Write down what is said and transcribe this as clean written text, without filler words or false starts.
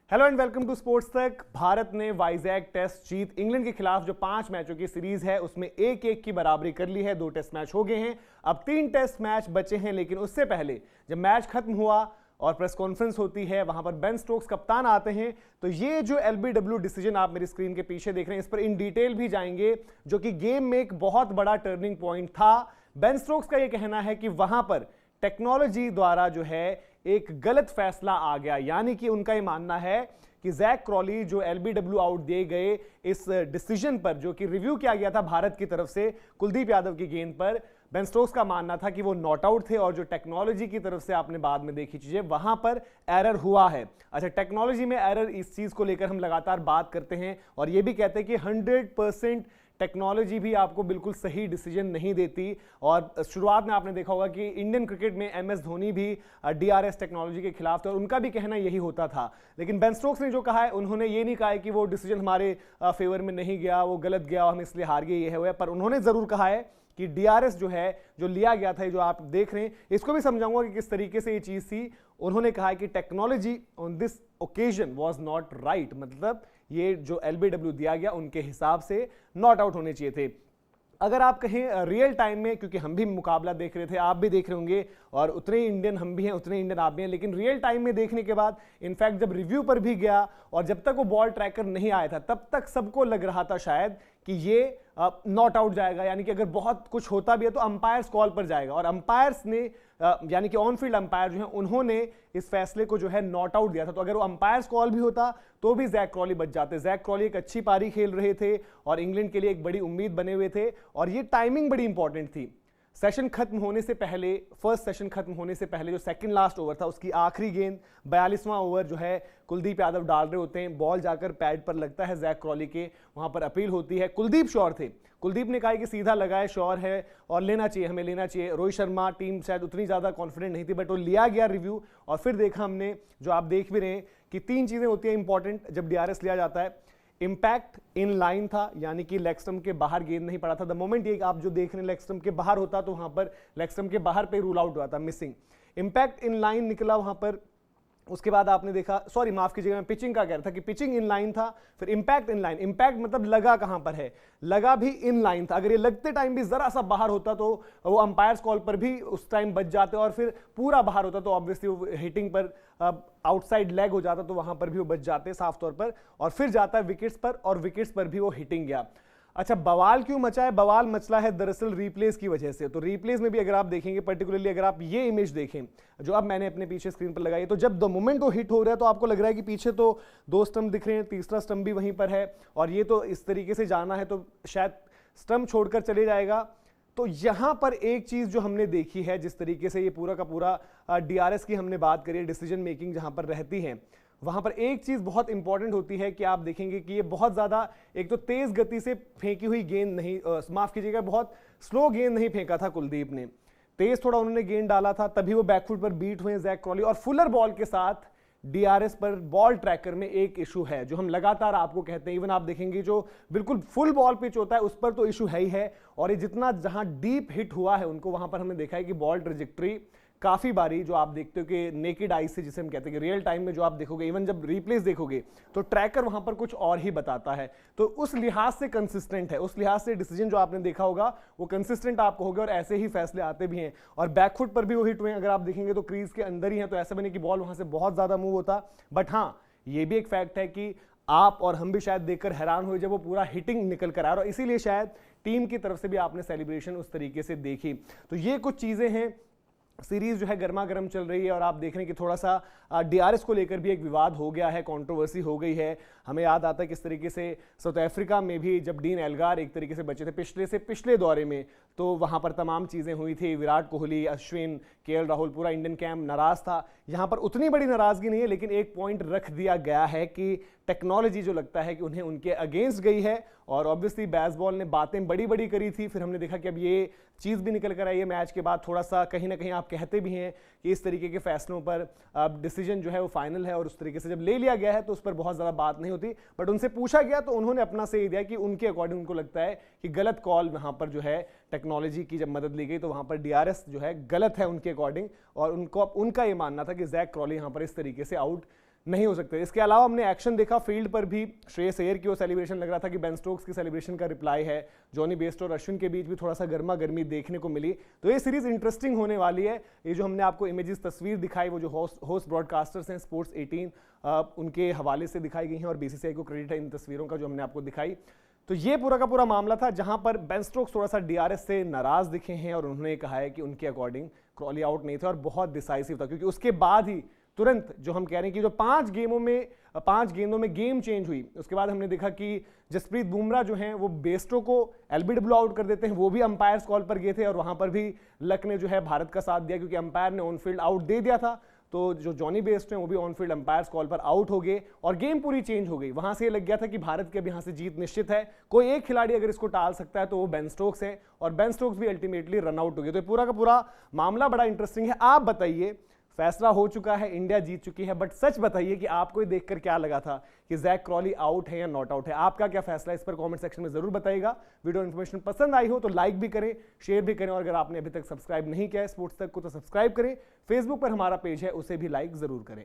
Hello and welcome to sports Tak. Bharat ने Vizag test जीत England के खिलाफ जो 5 मैचों की सीरीज है उसमें 1-1 की बराबरी कर ली है। 2 टेस्ट मैच हो गए हैं, अब 3 टेस्ट मैच बचे हैं। लेकिन उससे पहले जब मैच खत्म हुआ और प्रेस कॉन्फ्रेंस होती है, वहां पर बेन स्टोक्स कप्तान आते हैं, तो ये जो एलबीडब्ल्यू डिसीजन आप मेरी स्क्रीन के पीछे देख रहे हैं, इस पर इन डिटेल भी जाएंगे, जो कि गेम में एक बहुत बड़ा टर्निंग पॉइंट था। बेन स्टोक्स का यह कहना है कि वहां पर टेक्नोलॉजी द्वारा जो है एक गलत फैसला आ गया, यानी कि उनका यह मानना है कि जैक क्रॉली जो एलबीडब्ल्यू आउट दिए गए इस डिसीजन पर, जो कि रिव्यू किया गया था भारत की तरफ से कुलदीप यादव की गेंद पर, बेन स्टोक्स का मानना था कि वो नॉट आउट थे और जो टेक्नोलॉजी की तरफ से आपने बाद में देखी चीजें, वहां पर एरर हुआ है। अच्छा, टेक्नोलॉजी में एरर, इस चीज को लेकर हम लगातार बात करते हैं और ये भी कहते हैं कि 100% टेक्नोलॉजी भी आपको बिल्कुल सही डिसीजन नहीं देती। और शुरुआत में आपने देखा होगा कि इंडियन क्रिकेट में एमएस धोनी भी डीआरएस टेक्नोलॉजी के खिलाफ थे और उनका भी कहना यही होता था। लेकिन बेन स्टोक्स ने जो कहा है, उन्होंने ये नहीं कहा है कि वो डिसीजन हमारे फेवर में नहीं गया, वो गलत गया, हम इसलिए हार गए, ये है। पर उन्होंने जरूर कहा है कि डीआरएस जो है, जो लिया गया था, जो आप देख रहे हैं, इसको भी समझाऊंगा कि किस तरीके से ये चीज थी। उन्होंने कहा है कि technology on this occasion was not right, मतलब ये जो एलबीडब्ल्यू दिया गया उनके हिसाब से नॉट आउट होने चाहिए थे। अगर आप कहें रियल टाइम में, क्योंकि हम भी मुकाबला देख रहे थे, आप भी देख रहे होंगे, और उतने ही इंडियन हम भी हैं, उतने इंडियन आप भी हैं, लेकिन रियल टाइम में देखने के बाद, इनफैक्ट जब रिव्यू पर भी गया और जब तक वो बॉल ट्रैकर नहीं आया था, तब तक सबको लग रहा था शायद कि ये नॉट आउट जाएगा, यानी कि अगर बहुत कुछ होता भी है तो अंपायर्स कॉल पर जाएगा। और अंपायर्स ने यानी कि ऑन फील्ड अंपायर जो है, उन्होंने इस फैसले को जो है नॉट आउट दिया था। तो अगर वो अंपायर्स कॉल भी होता तो भी जैक क्रॉली बच जाते। जैक क्रॉली एक अच्छी पारी खेल रहे थे और इंग्लैंड के लिए एक बड़ी उम्मीद बने हुए थे, और ये टाइमिंग बड़ी इंपॉर्टेंट थी। सेशन खत्म होने से पहले, फर्स्ट सेशन खत्म होने से पहले जो सेकंड लास्ट ओवर था, उसकी आखिरी गेंद, 42वां ओवर जो है कुलदीप यादव डाल रहे होते हैं, बॉल जाकर पैड पर लगता है जैक क्रॉली के, वहां पर अपील होती है। कुलदीप श्योर थे, कुलदीप ने कहा कि सीधा लगाए, श्योर है और लेना चाहिए, हमें लेना चाहिए। रोहित शर्मा टीम शायद उतनी ज्यादा कॉन्फिडेंट नहीं थी, बट वो लिया गया रिव्यू। और फिर देखा हमने, जो आप देख भी रहे हैं, कि 3 चीजें होती हैं इंपॉर्टेंट जब डीआरएस लिया जाता है। इंपैक्ट इन लाइन था, यानी कि लेग स्टंप के बाहर गेंद नहीं पड़ा था। द मोमेंट ये आप जो देख रहे हैं लेग स्टंप के बाहर होता, तो वहां पर लेग स्टंप के बाहर पे रूल आउट हुआ था, मिसिंग। इंपैक्ट इन लाइन निकला वहां पर। उसके बाद आपने देखा, सॉरी माफ कीजिएगा, मैं पिचिंग का कह रहा था कि पिचिंग इन लाइन था, फिर इंपैक्ट इन लाइन। इंपैक्ट मतलब लगा कहां पर है, लगा भी इन लाइन था। अगर ये लगते टाइम भी जरा सा बाहर होता तो वो अंपायर्स कॉल पर भी उस टाइम बच जाते, और फिर पूरा बाहर होता तो ऑब्वियसली वो हिटिंग पर आउटसाइड लेग हो जाता, तो वहां पर भी वो बच जाते साफ तौर पर। और फिर जाता है विकेट्स पर, और विकेट्स पर भी वो हिटिंग गया। अच्छा, बवाल क्यों मचा है? बवाल मचला है दरअसल रिप्लेस की वजह से। तो रिप्लेस में भी अगर आप देखेंगे, पर्टिकुलरली अगर आप ये इमेज देखें जो अब मैंने अपने पीछे स्क्रीन पर लगाई, तो जब द मोमेंट वो हिट हो रहा है तो आपको लग रहा है कि पीछे तो 2 स्टंप दिख रहे हैं, तीसरा स्टंप भी वहीं पर है, और ये तो इस तरीके से जाना है तो शायद स्टंप छोड़कर चले जाएगा। तो यहां पर एक चीज जो हमने देखी है, जिस तरीके से ये पूरा का पूरा डीआरएस की हमने बात करी, डिसीजन मेकिंग जहां पर रहती है, वहां पर एक चीज बहुत इंपॉर्टेंट होती है कि आप देखेंगे कि ये बहुत ज्यादा, एक तो तेज गति से फेंकी हुई गेंद नहीं, माफ कीजिएगा, बहुत स्लो गेंद नहीं फेंका था कुलदीप ने, तेज थोड़ा उन्होंने गेंद डाला था, तभी वो बैकफुट पर बीट हुए जैक क्रॉली। और फुलर बॉल के साथ डीआरएस पर बॉल ट्रैकर में एक इशू है, जो हम लगातार आपको कहते हैं। इवन आप देखेंगे जो बिल्कुल फुल बॉल पिच होता है, उस पर तो इशू है ही है, और ये जितना जहां डीप हिट हुआ है उनको, वहां पर हमने देखा है कि बॉल ट्रेजेक्ट्री काफी बारी जो आप देखते हो कि नेकेड आई से, जिसे हम कहते हैं कि रियल टाइम में जो आप देखोगे, इवन जब रिप्लेस देखोगे, तो ट्रैकर वहां पर कुछ और ही बताता है। तो उस लिहाज से कंसिस्टेंट है, उस लिहाज से डिसीजन जो आपने देखा होगा वो कंसिस्टेंट आपको होगा, और ऐसे ही फैसले आते भी हैं। और बैकफुट पर भी वो हिट हुए, अगर आप देखेंगे तो क्रीज के अंदर ही है, तो ऐसा बने कि बॉल वहां से बहुत ज्यादा मूव होता। बट हाँ, ये भी एक फैक्ट है कि आप और हम भी शायद देखकर हैरान हुए जब वो पूरा हिटिंग निकल कर आया, और इसीलिए शायद टीम की तरफ से भी आपने सेलिब्रेशन उस तरीके से देखी। तो ये कुछ चीजें हैं। सीरीज जो है गर्मा गर्म चल रही है, और आप देख रहे हैं कि थोड़ा सा डीआरएस को लेकर भी एक विवाद हो गया है, कंट्रोवर्सी हो गई है। हमें याद आता है किस तरीके से साउथ अफ्रीका में भी जब डीन एल्गार एक तरीके से बचे थे पिछले दौरे में, तो वहां पर तमाम चीजें हुई थी। विराट कोहली, अश्विन, केएल राहुल, पूरा इंडियन कैंप नाराज था। यहां पर उतनी बड़ी नाराजगी नहीं है, लेकिन एक पॉइंट रख दिया गया है कि टेक्नोलॉजी जो लगता है कि उन्हें उनके अगेंस्ट गई है, और ऑब्वियसली बेसबॉल ने बातें बड़ी बड़ी करी थी। फिर हमने देखा कि अब ये चीज भी निकल कर आई है मैच के बाद, थोड़ा सा कहीं ना कहीं आप कहते भी हैं कि इस तरीके के फैसलों पर अब डिसीजन जो है वो फाइनल है, और उस तरीके से जब ले लिया गया है तो उस पर बहुत ज्यादा बात नहीं होती। बट उनसे पूछा गया तो उन्होंने अपना सही दिया कि उनके अकॉर्डिंग उनको लगता है कि गलत कॉल वहां पर जो है, टेक्नोलॉजी की जब मदद ली गई तो वहां पर डीआरएस जो है गलत है उनके अकॉर्डिंग, और उनका ये मानना था कि जैक क्रॉली यहां पर इस तरीके से आउट नहीं हो सकते। इसके अलावा हमने एक्शन देखा फील्ड पर भी, श्रेयस अय्यर की वो सेलिब्रेशन लग रहा था कि बेन स्टोक्स की सेलिब्रेशन का रिप्लाई है, जॉनी बेस्टो और अश्विन के बीच भी थोड़ा सा गर्मा गर्मी देखने को मिली। तो ये सीरीज इंटरेस्टिंग होने वाली है। ये जो हमने आपको इमेजेस तस्वीर दिखाई, वो जो होस्ट ब्रॉडकास्टर्स हैं स्पोर्ट्स 18 उनके हवाले से दिखाई गई हैं और बीसीसीआई को क्रेडिट है इन तस्वीरों का जो हमने आपको दिखाई। तो ये पूरा का पूरा मामला था जहां पर बेन स्टोक्स थोड़ा सा डीआरएस से नाराज दिखे हैं और उन्होंने कहा है कि उनके अकॉर्डिंग क्रॉली आउट नहीं था और बहुत डिसाइसिव था, क्योंकि उसके बाद ही तुरंत जो हम कह रहे हैं कि जो 5 गेंदों में गेम चेंज हुई, उसके बाद हमने देखा कि जसप्रीत बुमराह जो हैं वो बेस्टो को एलबीडब्ल्यू आउट कर देते हैं। वो भी अंपायर्स कॉल पर गए थे और वहां पर भी लक ने जो है भारत का साथ दिया, क्योंकि अंपायर ने ऑन फील्ड आउट दे दिया था। तो जो जॉनी बेस्टो हैं वो भी ऑन फील्ड अंपायर्स कॉल पर आउट हो गए और गेम पूरी चेंज हो गई। वहां से ये लग गया था कि भारत की अब यहां से जीत निश्चित है। कोई एक खिलाड़ी अगर इसको टाल सकता है तो वो बेन स्टोक्स है और बेन स्टोक्स भी अल्टीमेटली रन आउट हो गए। तो पूरा का पूरा मामला बड़ा इंटरेस्टिंग है। आप बताइए, फैसला हो चुका है, इंडिया जीत चुकी है, बट सच बताइए कि आपको देखकर क्या लगा था कि जैक क्रॉली आउट है या नॉट आउट है? आपका क्या फैसला है, इस पर कमेंट सेक्शन में जरूर बताइएगा। वीडियो इन्फॉर्मेशन पसंद आई हो तो लाइक भी करें, शेयर भी करें और अगर आपने अभी तक सब्सक्राइब नहीं किया है स्पोर्ट्स तक को तो सब्सक्राइब करें। फेसबुक पर हमारा पेज है, उसे भी लाइक जरूर करें।